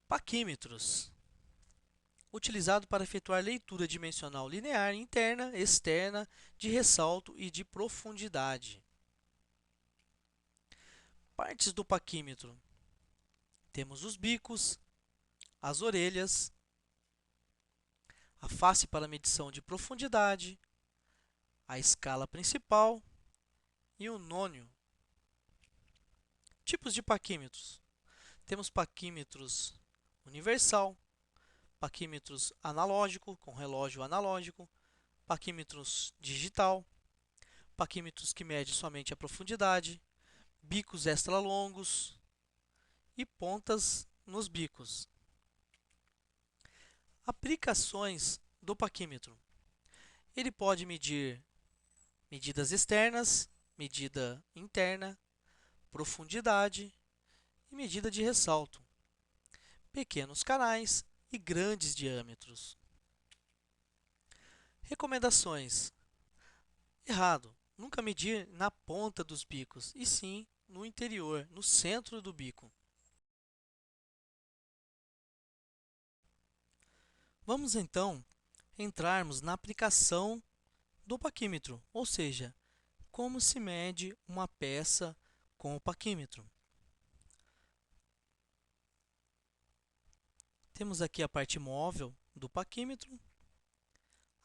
Paquímetros, utilizado para efetuar leitura dimensional linear interna, externa, de ressalto e de profundidade. Partes do paquímetro. Temos os bicos, as orelhas, a face para medição de profundidade, a escala principal e o nônio. Tipos de paquímetros. Temos paquímetros universal, paquímetros analógico, com relógio analógico, paquímetros digital, paquímetros que medem somente a profundidade, bicos extra longos e pontas nos bicos. Aplicações do paquímetro. Ele pode medir medidas externas, medida interna, profundidade e medida de ressalto, pequenos canais e grandes diâmetros. Recomendações. Errado. Nunca medir na ponta dos bicos, e sim no interior, no centro do bico. Vamos então entrarmos na aplicação do paquímetro, ou seja, como se mede uma peça com o paquímetro. Temos aqui a parte móvel do paquímetro,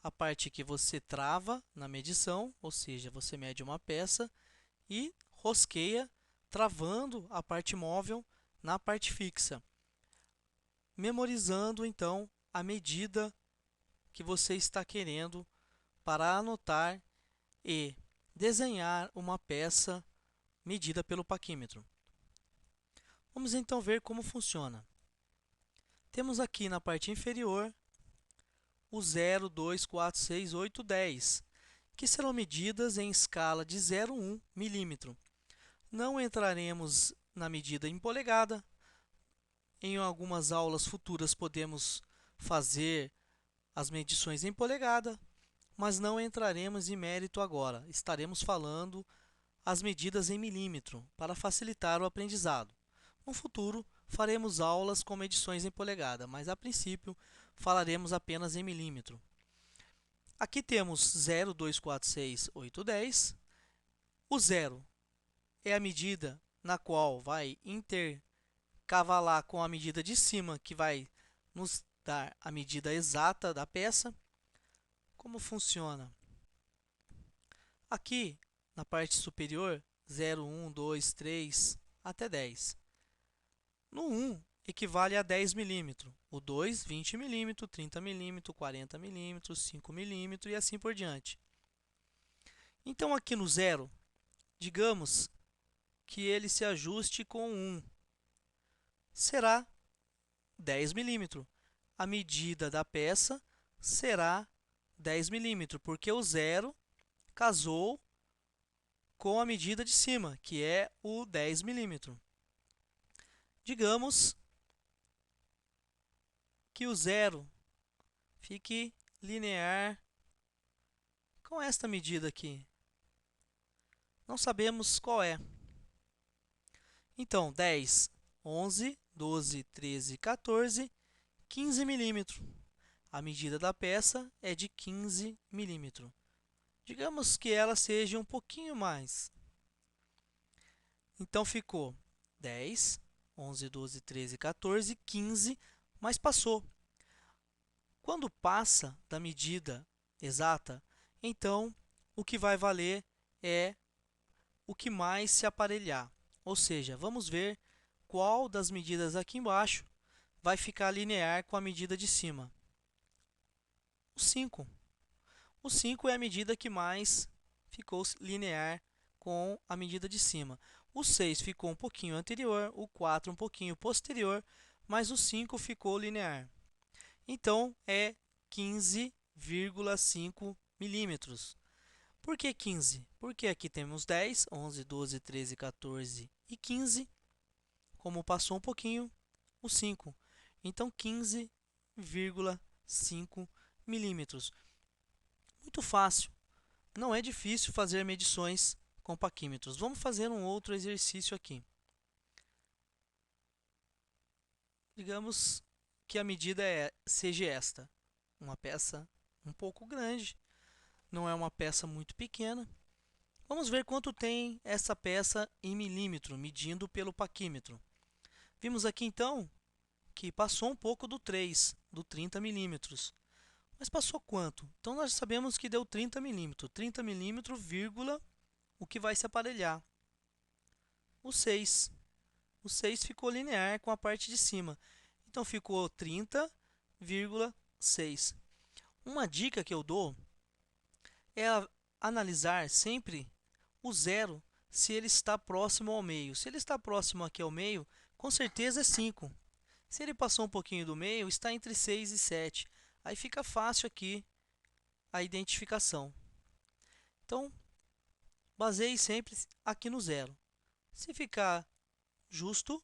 a parte que você trava na medição, ou seja, você mede uma peça e rosqueia, travando a parte móvel na parte fixa, memorizando então a medida que você está querendo para anotar e desenhar uma peça medida pelo paquímetro. Vamos então ver como funciona. Temos aqui na parte inferior o 0, 2, 4, 6, 8, 10, que serão medidas em escala de 0,1 milímetro. Não entraremos na medida em polegada. Em algumas aulas futuras podemos fazer as medições em polegada, mas não entraremos em mérito agora. Estaremos falando as medidas em milímetro para facilitar o aprendizado. No futuro, faremos aulas com medições em polegada, mas a princípio falaremos apenas em milímetro. Aqui temos 0, 2, 4, 6, 8, 10. O 0 é a medida na qual vai intercavalar com a medida de cima, que vai nos dar a medida exata da peça. Como funciona? Aqui, na parte superior, 0, 1, 2, 3, até 10. No 1, equivale a 10 milímetros. O 2, 20 milímetros, 30 milímetros, 40 milímetros, 5 milímetros e assim por diante. Então, aqui no 0, digamos que ele se ajuste com 1. Será 10 milímetros. A medida da peça será 10 milímetros, porque o 0 casou com a medida de cima, que é o 10 milímetros. Digamos que o 0 fique linear com esta medida aqui. Não sabemos qual é. Então, 10, 11, 12, 13, 14, 15 milímetros. A medida da peça é de 15 milímetros. Digamos que ela seja um pouquinho mais. Então, ficou 10, 11, 12, 13, 14, 15, mas passou. Quando passa da medida exata, então o que vai valer é o que mais se aparelhar. Ou seja, vamos ver qual das medidas aqui embaixo vai ficar linear com a medida de cima. O 5. O 5 é a medida que mais ficou linear com a medida de cima. O 6 ficou um pouquinho anterior, o 4 um pouquinho posterior, mas o 5 ficou linear. Então, é 15,5 milímetros. Por que 15? Porque aqui temos 10, 11, 12, 13, 14 e 15. Como passou um pouquinho, o 5. Então, 15,5 milímetros. Muito fácil. Não é difícil fazer medições com paquímetros. Vamos fazer um outro exercício aqui. Digamos que a medida seja esta, uma peça um pouco grande, não é uma peça muito pequena. Vamos ver quanto tem essa peça em milímetro, medindo pelo paquímetro. Vimos aqui então que passou um pouco do 3, do 30 milímetros. Mas passou quanto? Então nós sabemos que deu 30 milímetros. 30 milímetros, vírgula, o que vai se aparelhar? O 6. O 6 ficou linear com a parte de cima. Então ficou 30,6. Uma dica que eu dou é analisar sempre o zero se ele está próximo ao meio. Se ele está próximo aqui ao meio, com certeza é 5. Se ele passou um pouquinho do meio, está entre 6 e 7. Aí fica fácil aqui a identificação. Então, baseie sempre aqui no zero. Se ficar justo,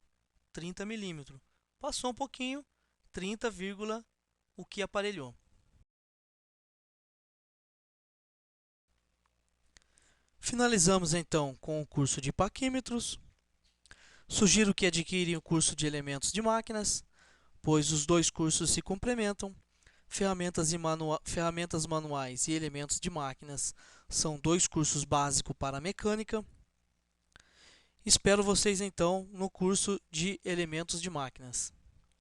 30 milímetros. Passou um pouquinho, 30, o que aparelhou. Finalizamos então com o curso de paquímetros. Sugiro que adquirem o curso de elementos de máquinas, pois os dois cursos se complementam. Ferramentas manuais e elementos de máquinas são dois cursos básicos para mecânica. Espero vocês então no curso de elementos de máquinas.